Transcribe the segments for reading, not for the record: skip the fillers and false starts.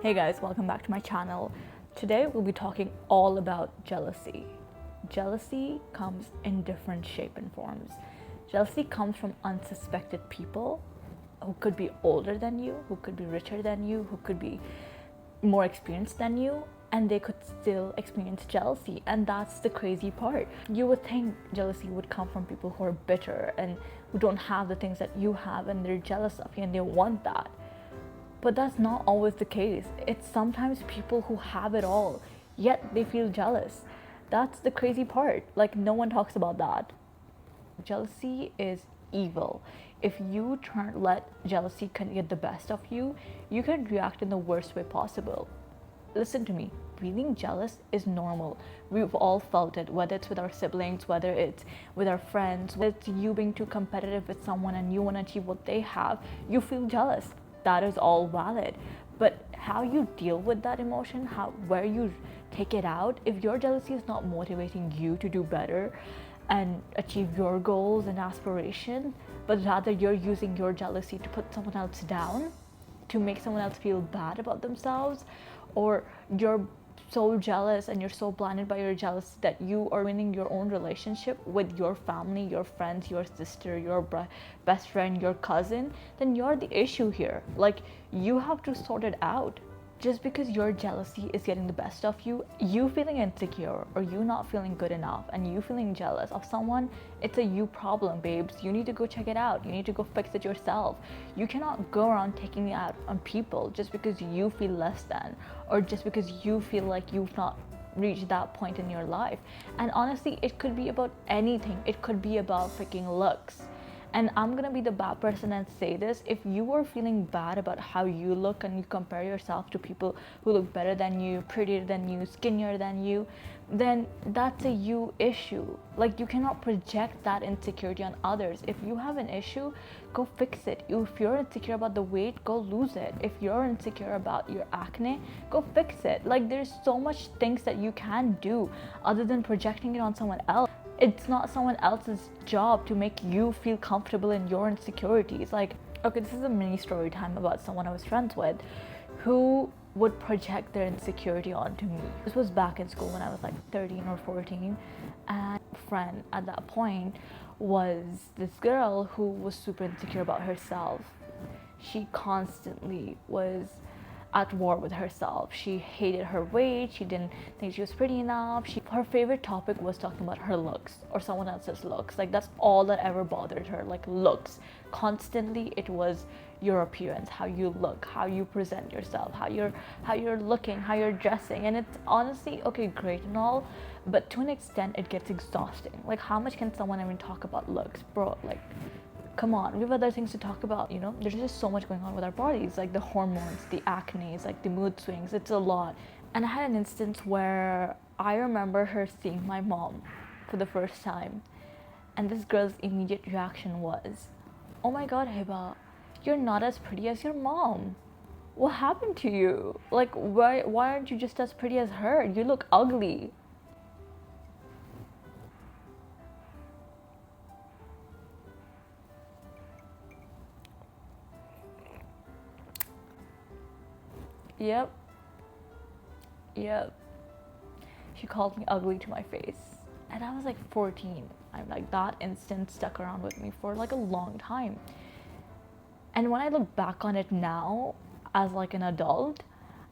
Hey guys, welcome back to my channel. Today we'll be talking all about jealousy. Jealousy comes in different shape and forms. Jealousy comes from unsuspected people who could be older than you, who could be richer than you, who could be more experienced than you, and they could still experience jealousy. And that's the crazy part. You would think jealousy would come from people who are bitter and who don't have the things that you have, and they're jealous of you and they want that. But that's not always the case. It's sometimes people who have it all, yet they feel jealous. That's the crazy part. Like, no one talks about that. Jealousy is evil. If you try to let jealousy get the best of you, you can react in the worst way possible. Listen to me. Feeling jealous is normal. We've all felt it, whether it's with our siblings, whether it's with our friends, whether it's you being too competitive with someone and you want to achieve what they have, you feel jealous. That is all valid. But how you deal with that emotion, where you take it out, if your jealousy is not motivating you to do better and achieve your goals and aspirations, but rather you're using your jealousy to put someone else down, to make someone else feel bad about themselves, or you're so jealous and you're so blinded by your jealousy that you are ruining your own relationship with your family, your friends, your sister, your best friend, your cousin, then you're the issue here. Like, you have to sort it out. Just because your jealousy is getting the best of you, you feeling insecure or you not feeling good enough and you feeling jealous of someone, it's a you problem, babes. You need to go check it out. You need to go fix it yourself. You cannot go around taking it out on people just because you feel less than, or just because you feel like you've not reached that point in your life. And honestly, it could be about anything. It could be about freaking looks. And I'm gonna be the bad person and say this: if you are feeling bad about how you look and you compare yourself to people who look better than you, prettier than you, skinnier than you, then that's a you issue. Like, you cannot project that insecurity on others. If you have an issue, go fix it. If you're insecure about the weight, go lose it. If you're insecure about your acne, go fix it. Like, there's so much things that you can do other than projecting it on someone else. It's not someone else's job to make you feel comfortable in your insecurities. Like, okay, this is a mini story time about someone I was friends with who would project their insecurity onto me. This was back in school when I was like 13 or 14, and a friend at that point was this girl who was super insecure about herself. She constantly was at war with herself. She hated her weight. She didn't think she was pretty enough. Her favorite topic was talking about her looks or someone else's looks. Like, that's all that ever bothered her. Like, looks. Constantly it was your appearance, how you look, how you present yourself, how you're looking, how you're dressing. And it's honestly okay, great and all, but to an extent it gets exhausting. Like, how much can someone even talk about looks, bro? Like, come on, we have other things to talk about, you know? There's just so much going on with our bodies, like the hormones, the acne, like the mood swings. It's a lot. And I had an instance where I remember her seeing my mom for the first time, and this girl's immediate reaction was, oh my god, Heba, you're not as pretty as your mom. What happened to you? Like, why aren't you just as pretty as her? You look ugly. Yep. She called me ugly to my face. And I was like 14. I'm like, that instant stuck around with me for like a long time. And when I look back on it now as like an adult,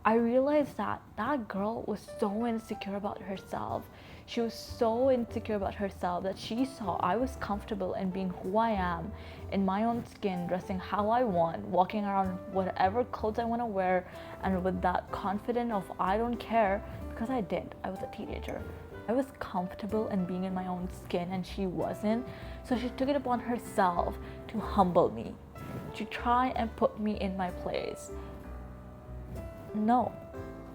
I realized that that girl was so insecure about herself. She was so insecure about herself that she saw I was comfortable in being who I am, in my own skin, dressing how I want, walking around whatever clothes I want to wear, and with that confidence of I don't care, because I did. I was a teenager. I was comfortable in being in my own skin and she wasn't. So she took it upon herself to humble me, to try and put me in my place. No.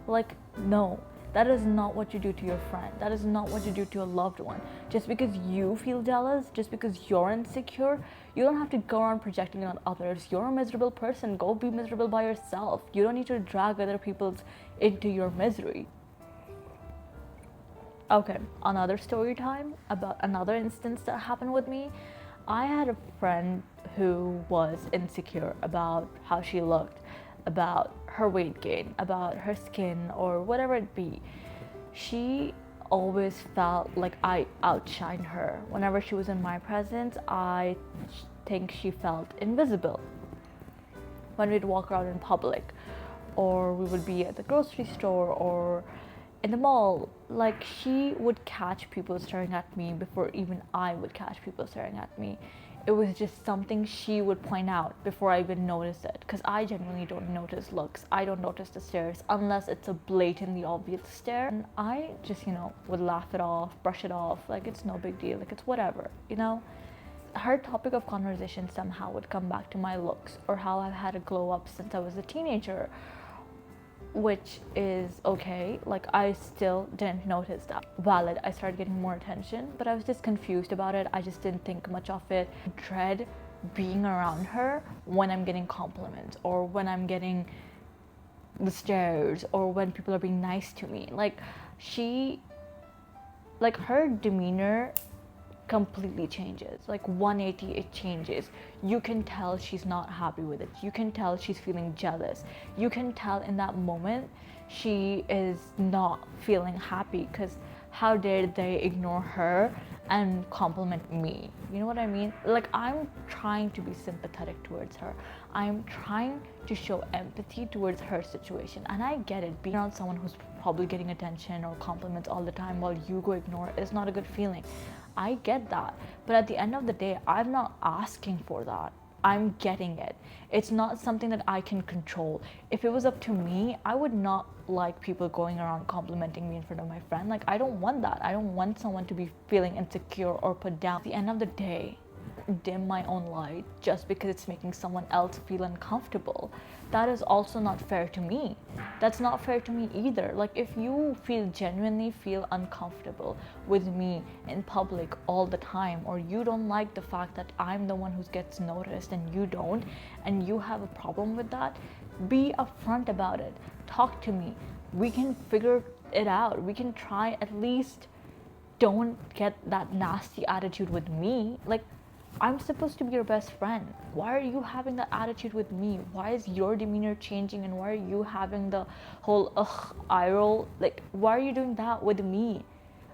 Like, no. That is not what you do to your friend. That is not what you do to a loved one. Just because you feel jealous, just because you're insecure, you don't have to go around projecting it on others. You're a miserable person. Go be miserable by yourself. You don't need to drag other people's into your misery. Okay, another story time about another instance that happened with me. I had a friend who was insecure about how she looked, about her weight gain, about her skin, or whatever it be, she always felt like I outshined her. Whenever she was in my presence, I think she felt invisible. When we'd walk around in public, or we would be at the grocery store or in the mall, like she would catch people staring at me before even I would catch people staring at me. It was just something she would point out before I even noticed it, because I genuinely don't notice looks. I don't notice the stares unless it's a blatantly obvious stare, and I just, would laugh it off, brush it off, like it's no big deal, like it's whatever. Her topic of conversation somehow would come back to my looks, or how I've had a glow up since I was a teenager, which is okay. Like, I still didn't notice that. Valid, I started getting more attention, but I was just confused about it. I just didn't think much of it. Dread being around her when I'm getting compliments, or when I'm getting the stares, or when people are being nice to me. Her demeanor completely changes, like 180. It changes. You can tell she's not happy with it. You can tell she's feeling jealous. You can tell in that moment she is not feeling happy, because how dare they ignore her and compliment me? You know what I mean? Like, I'm trying to be sympathetic towards her. I'm trying to show empathy towards her situation, and I get it. Being around someone who's probably getting attention or compliments all the time while you go ignore it is not a good feeling. I get that, but at the end of the day, I'm not asking for that. I'm getting it. It's not something that I can control. If it was up to me, I would not like people going around complimenting me in front of my friend. Like, I don't want that. I don't want someone to be feeling insecure or put down. At the end of the day, dim my own light just because it's making someone else feel uncomfortable. That is also not fair to me. That's not fair to me either. Like, if you genuinely feel uncomfortable with me in public all the time, or you don't like the fact that I'm the one who gets noticed and you don't, and you have a problem with that, be upfront about it. Talk to me. We can figure it out. We can try. At least don't get that nasty attitude with me. Like, I'm supposed to be your best friend. Why are you having that attitude with me? Why is your demeanor changing, and why are you having the whole eye roll? Like, why are you doing that with me?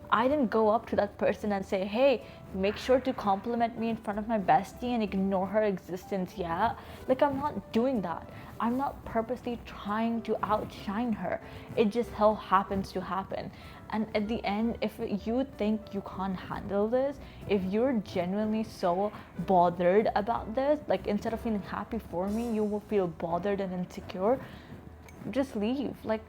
I didn't go up to that person and say, hey, make sure to compliment me in front of my bestie and ignore her existence, yeah? Like, I'm not doing that. I'm not purposely trying to outshine her. It just how happens to happen. And at the end, if you think you can't handle this, if you're genuinely so bothered about this, like, instead of feeling happy for me, you will feel bothered and insecure, just leave. Like,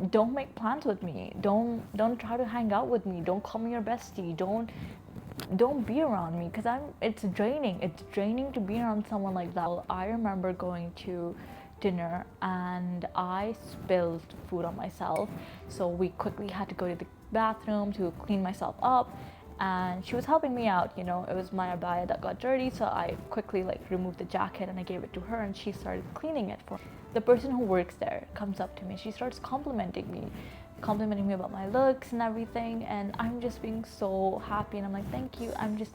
don't make plans with me. Don't try to hang out with me. Don't call me your bestie. Don't be around me, because it's draining. It's draining to be around someone like that. I remember going to dinner and I spilled food on myself, so we quickly had to go to the bathroom to clean myself up, and she was helping me out. It was my abaya that got dirty, so I quickly removed the jacket and I gave it to her, and she started cleaning it for me. The person who works there comes up to me. She starts complimenting me about my looks and everything, and I'm just being so happy, and I'm like, thank you. I'm just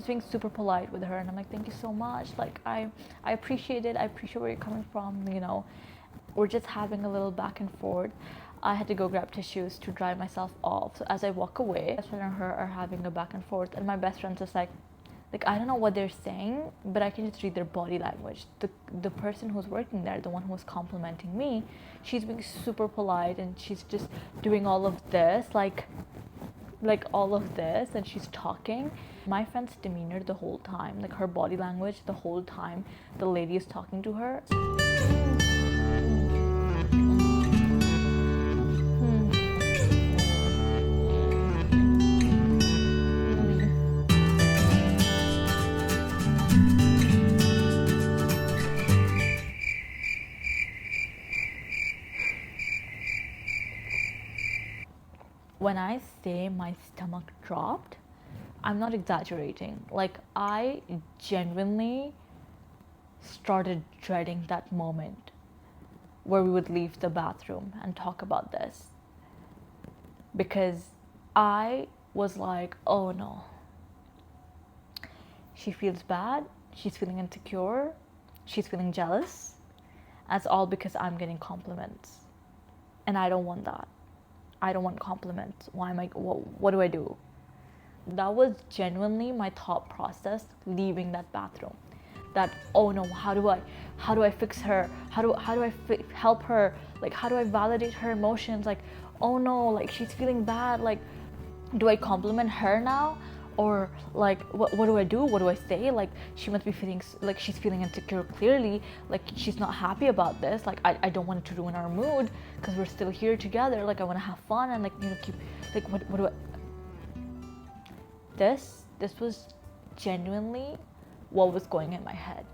being super polite with her, and I'm like, thank you so much. Like, I appreciate it. I appreciate where you're coming from. We're just having a little back and forth. I had to go grab tissues to dry myself off. So as I walk away, my best friend and her are having a back and forth, and my best friend's just like, I don't know what they're saying, but I can just read their body language. The person who's working there, the one who was complimenting me, she's being super polite, and she's just doing all of this, like all of this, and she's talking. My friend's demeanor the whole time, like her body language the whole time the lady is talking to her. When I say my stomach dropped, I'm not exaggerating. Like, I genuinely started dreading that moment where we would leave the bathroom and talk about this, because I was like, oh no, she feels bad, she's feeling insecure, she's feeling jealous, That's all because I'm getting compliments. And I don't want that. I don't want compliments. Why am I, what do I do? That was genuinely my thought process leaving that bathroom. That, oh no, how do I fix her? How do I help her? Like, how do I validate her emotions? Like, oh no, like she's feeling bad. Like, do I compliment her now? Or like, what do I do? What do I say? Like, she must be feeling like she's feeling insecure clearly. Like, she's not happy about this. Like, I don't want it to ruin our mood because we're still here together. Like, I want to have fun and like, you know, keep like, what do I? This was genuinely what was going in my head,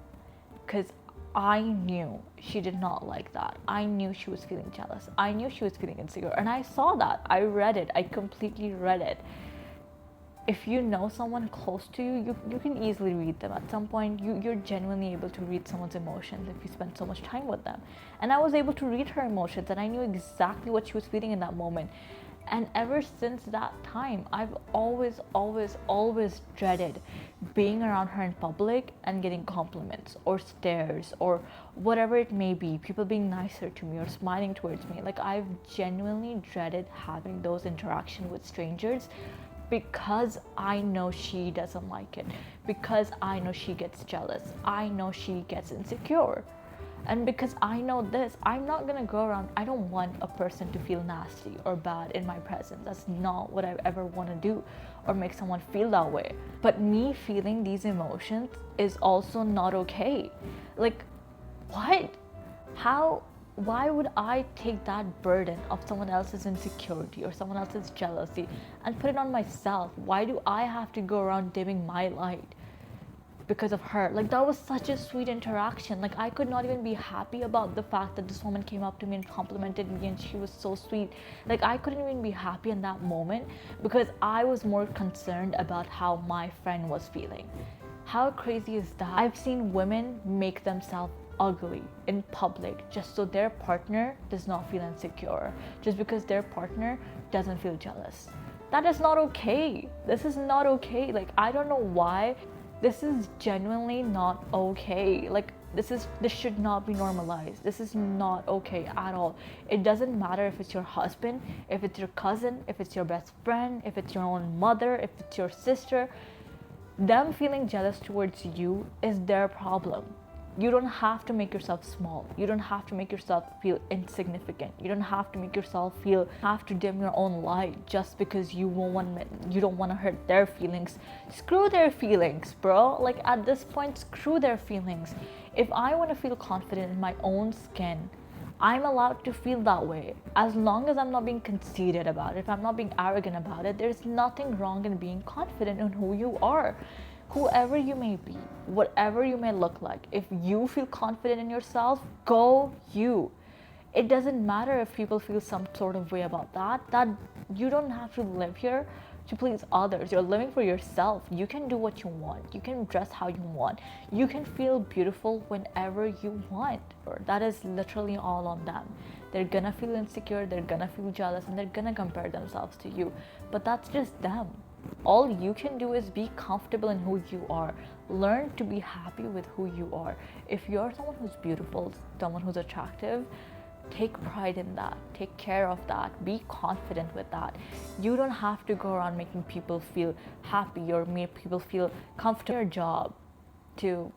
because I knew she did not like that. I knew she was feeling jealous. I knew she was feeling insecure, and I saw that. I read it. I completely read it. If you know someone close to you, you can easily read them. At some point, you're genuinely able to read someone's emotions if you spend so much time with them. And I was able to read her emotions, and I knew exactly what she was feeling in that moment. And ever since that time, I've always dreaded being around her in public and getting compliments or stares or whatever it may be, people being nicer to me or smiling towards me. Like, I've genuinely dreaded having those interactions with strangers, because I know she doesn't like it, because I know she gets jealous, I know she gets insecure. And because I know this, I'm not gonna go around, I don't want a person to feel nasty or bad in my presence. That's not what I ever wanna do, or make someone feel that way. But me feeling these emotions is also not okay. Like, what? How? Why would I take that burden of someone else's insecurity or someone else's jealousy and put it on myself? Why do I have to go around dimming my light because of her? Like, that was such a sweet interaction. Like, I could not even be happy about the fact that this woman came up to me and complimented me and she was so sweet. Like, I couldn't even be happy in that moment because I was more concerned about how my friend was feeling. How crazy is that? I've seen women make themselves ugly in public just so their partner does not feel insecure, just because their partner doesn't feel jealous. That is not okay. This is not okay. Like, I don't know why. This is genuinely not okay. Like, this should not be normalized. This is not okay at all. It doesn't matter if it's your husband, if it's your cousin, if it's your best friend, if it's your own mother, if it's your sister. Them feeling jealous towards you is their problem. You don't have to make yourself small. You don't have to make yourself feel insignificant. You don't have to make yourself have to dim your own light just because you don't want to hurt their feelings. Screw their feelings, bro. Like, at this point, screw their feelings. If I want to feel confident in my own skin, I'm allowed to feel that way. As long as I'm not being conceited about it, if I'm not being arrogant about it, there's nothing wrong in being confident in who you are. Whoever you may be, whatever you may look like, if you feel confident in yourself, go you. It doesn't matter if people feel some sort of way about that you don't have to live here to please others. You're living for yourself. You can do what you want. You can dress how you want. You can feel beautiful whenever you want. That is literally all on them. They're gonna feel insecure, they're gonna feel jealous, and they're gonna compare themselves to you. But that's just them. All you can do is be comfortable in who you are. Learn to be happy with who you are. If you're someone who's beautiful, someone who's attractive, take pride in that. Take care of that. Be confident with that. You don't have to go around making people feel happy or make people feel comfortable. Your job to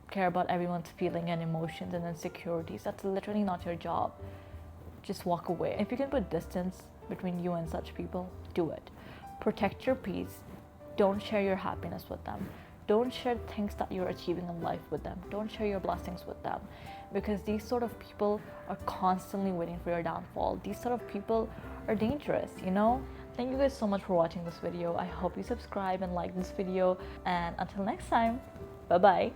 care about everyone's feeling and emotions and insecurities. That's literally not your job. Just walk away. If you can put distance between you and such people, do it. Protect your peace. Don't share your happiness with them. Don't share things that you're achieving in life with them. Don't share your blessings with them, because these sort of people are constantly waiting for your downfall. These sort of people are dangerous, you know? Thank you guys so much for watching this video. I hope you subscribe and like this video, and until next time, bye bye.